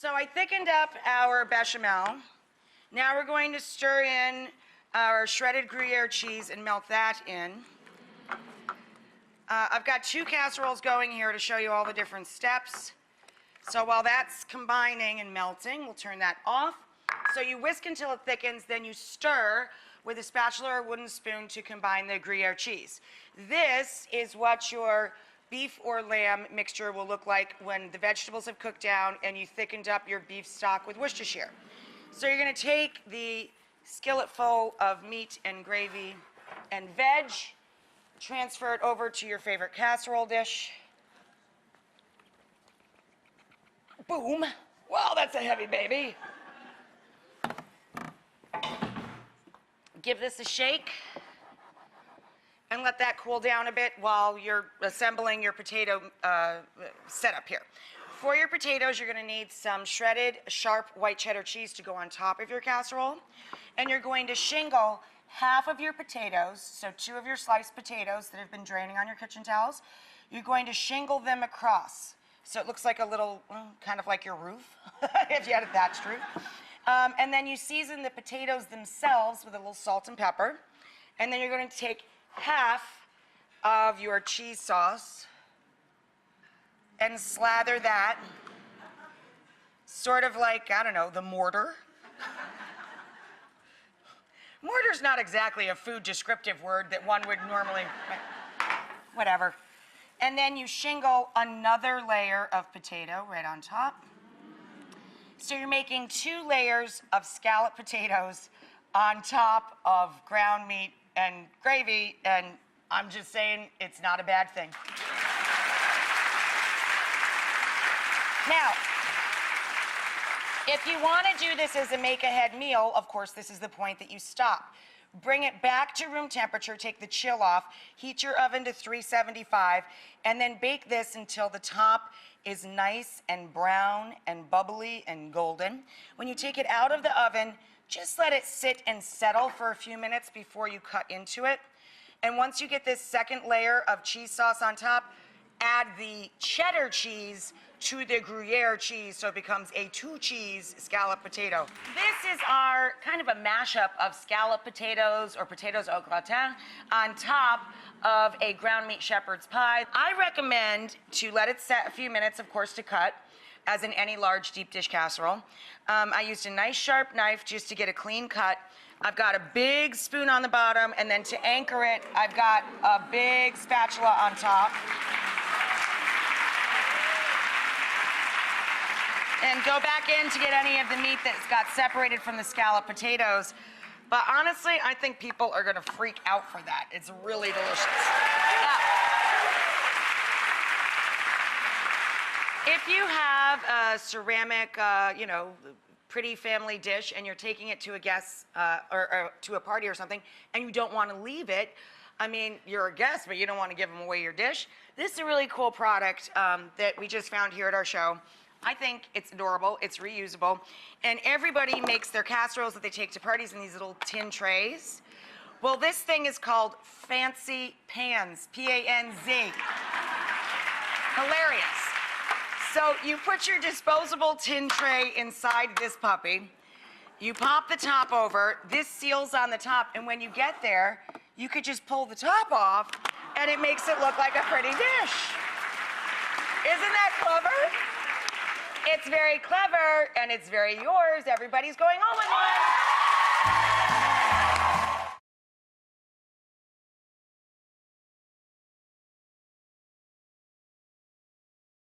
So I thickened up our bechamel. Now we're going to stir in our shredded Gruyere cheese and melt that in. I've got 2 casseroles going here to show you all the different steps. So while that's combining and melting, we'll turn that off. So you whisk until it thickens, then you stir with a spatula or wooden spoon to combine the Gruyere cheese. This is what your beef or lamb mixture will look like when the vegetables have cooked down and you thickened up your beef stock with Worcestershire. So you're going to take the skillet full of meat and gravy and veg, transfer it over to your favorite casserole dish. Boom. Wow, that's a heavy baby. Give this a shake and let that cool down a bit while you're assembling your potato setup here. For your potatoes, you're going to need some shredded, sharp white cheddar cheese to go on top of your casserole. And you're going to shingle half of your potatoes, so 2 of your sliced potatoes that have been draining on your kitchen towels. You're going to shingle them across. So it looks like a little, kind of like your roof, if you had a thatched roof. And then you season the potatoes themselves with a little salt and pepper. And then you're going to take half of your cheese sauce and slather that, sort of like, I don't know, the mortar. Mortar's not exactly a food descriptive word that one would normally, whatever. And then you shingle another layer of potato right on top. So you're making 2 layers of scalloped potatoes on top of ground meat and gravy, and I'm just saying it's not a bad thing. Now, if you want to do this as a make-ahead meal, of course, this is the point that you stop. Bring it back to room temperature, take the chill off, heat your oven to 375, and then bake this until the top is nice and brown and bubbly and golden. When you take it out of the oven, just let it sit and settle for a few minutes before you cut into it. And once you get this second layer of cheese sauce on top, add the cheddar cheese to the Gruyere cheese so it becomes a 2-cheese scalloped potato. This is our kind of a mashup of scalloped potatoes or potatoes au gratin on top of a ground meat shepherd's pie. I recommend to let it set a few minutes, of course, to cut, as in any large deep dish casserole. I used a nice sharp knife just to get a clean cut. I've got a big spoon on the bottom, and then to anchor it, I've got a big spatula on top. And go back in to get any of the meat that's got separated from the scalloped potatoes. But honestly, I think people are gonna freak out for that. It's really delicious. Now, if you have a ceramic, pretty family dish and you're taking it to a guest or to a party or something, and you don't want to leave it, I mean, you're a guest, but you don't want to give them away your dish. This is a really cool product that we just found here at our show. I think it's adorable, it's reusable, and everybody makes their casseroles that they take to parties in these little tin trays. Well, this thing is called Fancy Pans, P-A-N-Z. Hilarious. So you put your disposable tin tray inside this puppy, you pop the top over, this seals on the top, and when you get there, you could just pull the top off, and it makes it look like a pretty dish. Isn't that clever? It's very clever, and it's very yours. Everybody's going home with one.